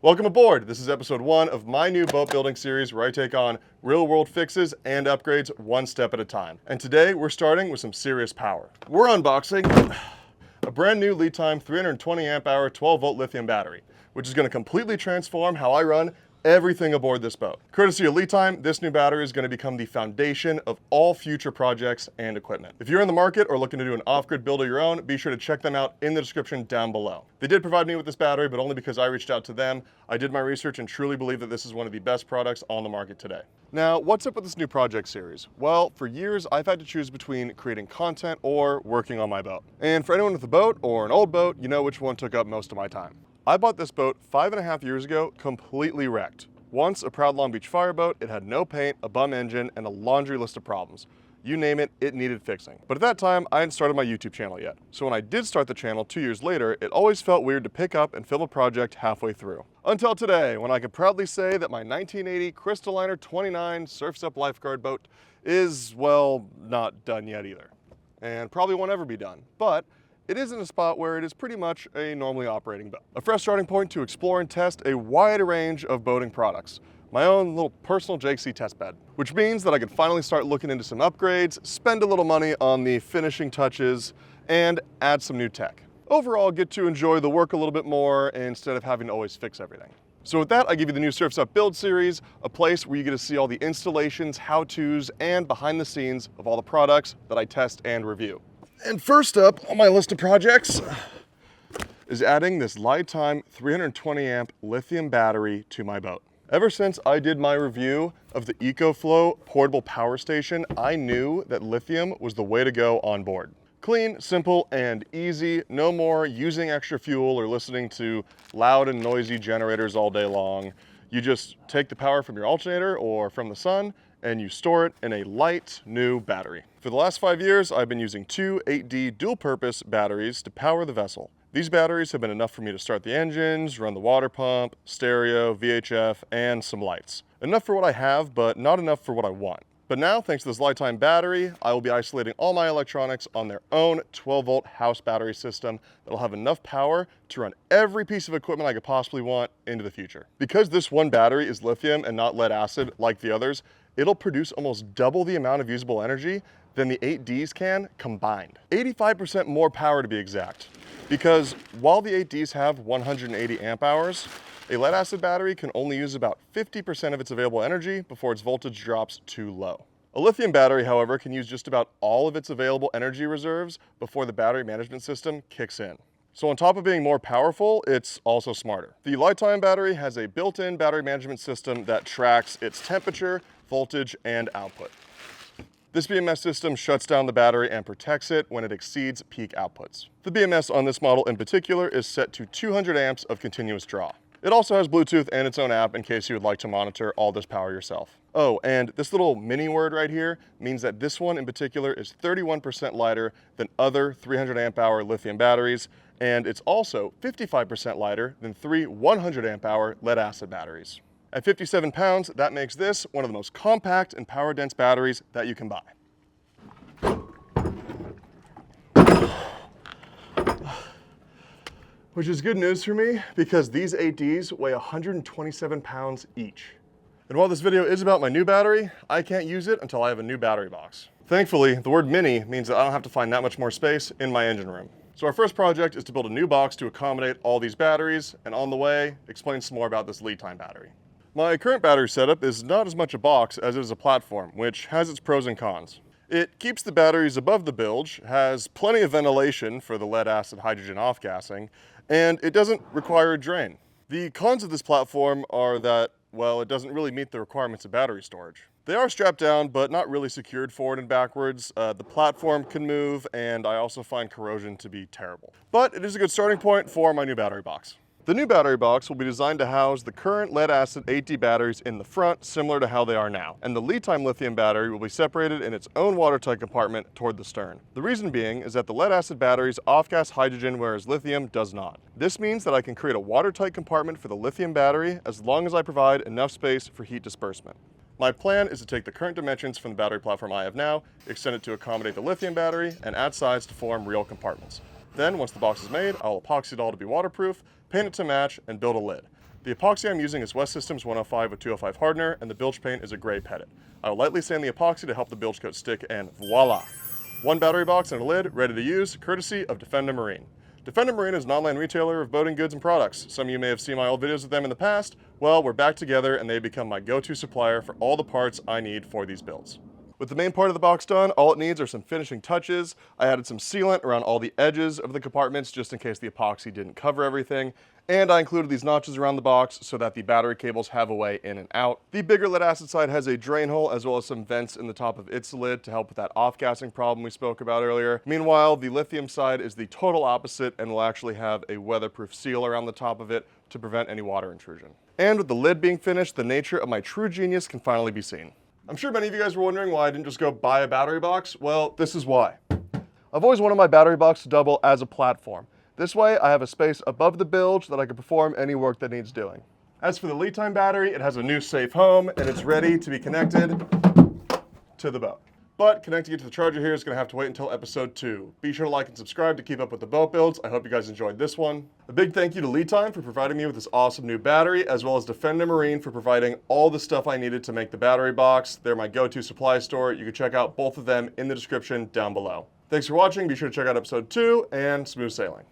Welcome aboard. This is episode 1 of my new boat building series where I take on real world fixes and upgrades one step at a time. And today we're starting with some serious power. We're unboxing a brand new LiTime 320 amp hour 12 volt lithium battery, which is going to completely transform how I run everything aboard this boat. Courtesy of LiTime, this new battery is going to become the foundation of all future projects and equipment. If you're in the market or looking to do an off-grid build of your own, be sure to check them out in the description down below. They did provide me with this battery, but only because I reached out to them. I did my research and truly believe that this is one of the best products on the market today. Now, what's up with this new project series? Well, for years, I've had to choose between creating content or working on my boat. And for anyone with a boat or an old boat, you know which one took up most of my time. I bought this boat 5.5 years ago, completely wrecked. Once a proud Long Beach fireboat, it had no paint, a bum engine, and a laundry list of problems. You name it, it needed fixing. But at that time, I hadn't started my YouTube channel yet. So when I did start the channel 2 years later, it always felt weird to pick up and film a project halfway through. Until today, when I can proudly say that my 1980 Crystaliner 29 Surf's Up lifeguard boat is, well, not done yet either. And probably won't ever be done. But it is in a spot where it is pretty much a normally operating boat. A fresh starting point to explore and test a wide range of boating products. My own little personal JakeSea test bed, which means that I can finally start looking into some upgrades, spend a little money on the finishing touches, and add some new tech. Overall, get to enjoy the work a little bit more instead of having to always fix everything. So with that, I give you the new Surf's Up build series, a place where you get to see all the installations, how-tos, and behind the scenes of all the products that I test and review. And first up on my list of projects is adding this LiTime 320 amp lithium battery to my boat. Ever since I did my review of the EcoFlow portable power station, I knew that lithium was the way to go on board. Clean, simple, and easy. No more using extra fuel or listening to loud and noisy generators all day long. You just take the power from your alternator or from the sun and you store it in a light new battery. For the last 5 years, I've been using two 8D dual-purpose batteries to power the vessel. These batteries have been enough for me to start the engines, run the water pump, stereo, VHF, and some lights. Enough for what I have, but not enough for what I want. But now, thanks to this LiTime battery, I will be isolating all my electronics on their own 12-volt house battery system that'll have enough power to run every piece of equipment I could possibly want into the future. Because this one battery is lithium and not lead acid like the others, it'll produce almost double the amount of usable energy than the 8Ds can combined. 85% more power to be exact. Because while the 8Ds have 180 amp hours, a lead acid battery can only use about 50% of its available energy before its voltage drops too low. A lithium battery, however, can use just about all of its available energy reserves before the battery management system kicks in. So on top of being more powerful, it's also smarter. The LiTime battery has a built-in battery management system that tracks its temperature, voltage, and output. This BMS system shuts down the battery and protects it when it exceeds peak outputs. The BMS on this model in particular is set to 200 amps of continuous draw. It also has Bluetooth and its own app in case you would like to monitor all this power yourself. Oh, and this little mini word right here means that this one in particular is 31% lighter than other 300 amp hour lithium batteries, and it's also 55% lighter than 3 100 amp hour lead acid batteries. At 57 pounds, that makes this one of the most compact and power dense batteries that you can buy. Which is good news for me because these 8Ds weigh 127 pounds each. And while this video is about my new battery, I can't use it until I have a new battery box. Thankfully, the word mini means that I don't have to find that much more space in my engine room. So our first project is to build a new box to accommodate all these batteries, and on the way, explain some more about this LiTime battery. My current battery setup is not as much a box as it is a platform, which has its pros and cons. It keeps the batteries above the bilge, has plenty of ventilation for the lead acid hydrogen off-gassing, and it doesn't require a drain. The cons of this platform are that, well, it doesn't really meet the requirements of battery storage. They are strapped down, but not really secured forward and backwards. The platform can move, and I also find corrosion to be terrible. But it is a good starting point for my new battery box. The new battery box will be designed to house the current lead acid 8D batteries in the front, similar to how they are now. And the LiTime lithium battery will be separated in its own watertight compartment toward the stern. The reason being is that the lead acid batteries off-gas hydrogen, whereas lithium does not. This means that I can create a watertight compartment for the lithium battery as long as I provide enough space for heat disbursement. My plan is to take the current dimensions from the battery platform I have now, extend it to accommodate the lithium battery, and add sides to form real compartments. Then, once the box is made, I'll epoxy it all to be waterproof, paint it to match, and build a lid. The epoxy I'm using is West Systems 105 with 205 hardener, and the bilge paint is a gray pettit. I will lightly sand the epoxy to help the bilge coat stick, and voila! One battery box and a lid, ready to use, courtesy of Defender Marine. Defender Marine is an online retailer of boating goods and products. Some of you may have seen my old videos with them in the past. Well, we're back together and they've become my go-to supplier for all the parts I need for these builds. With the main part of the box done, all it needs are some finishing touches. I added some sealant around all the edges of the compartments just in case the epoxy didn't cover everything. And I included these notches around the box so that the battery cables have a way in and out. The bigger lead acid side has a drain hole as well as some vents in the top of its lid to help with that off-gassing problem we spoke about earlier. Meanwhile, the lithium side is the total opposite and will actually have a weatherproof seal around the top of it to prevent any water intrusion. And with the lid being finished, the nature of my true genius can finally be seen. I'm sure many of you guys were wondering why I didn't just go buy a battery box. Well, this is why. I've always wanted my battery box to double as a platform. This way, I have a space above the bilge that I can perform any work that needs doing. As for the LiTime battery, it has a new safe home and it's ready to be connected to the boat. But connecting it to the charger here is going to have to wait until episode 2. Be sure to like and subscribe to keep up with the boat builds. I hope you guys enjoyed this one. A big thank you to LiTime for providing me with this awesome new battery, as well as Defender Marine for providing all the stuff I needed to make the battery box. They're my go-to supply store. You can check out both of them in the description down below. Thanks for watching. Be sure to check out episode 2 and smooth sailing.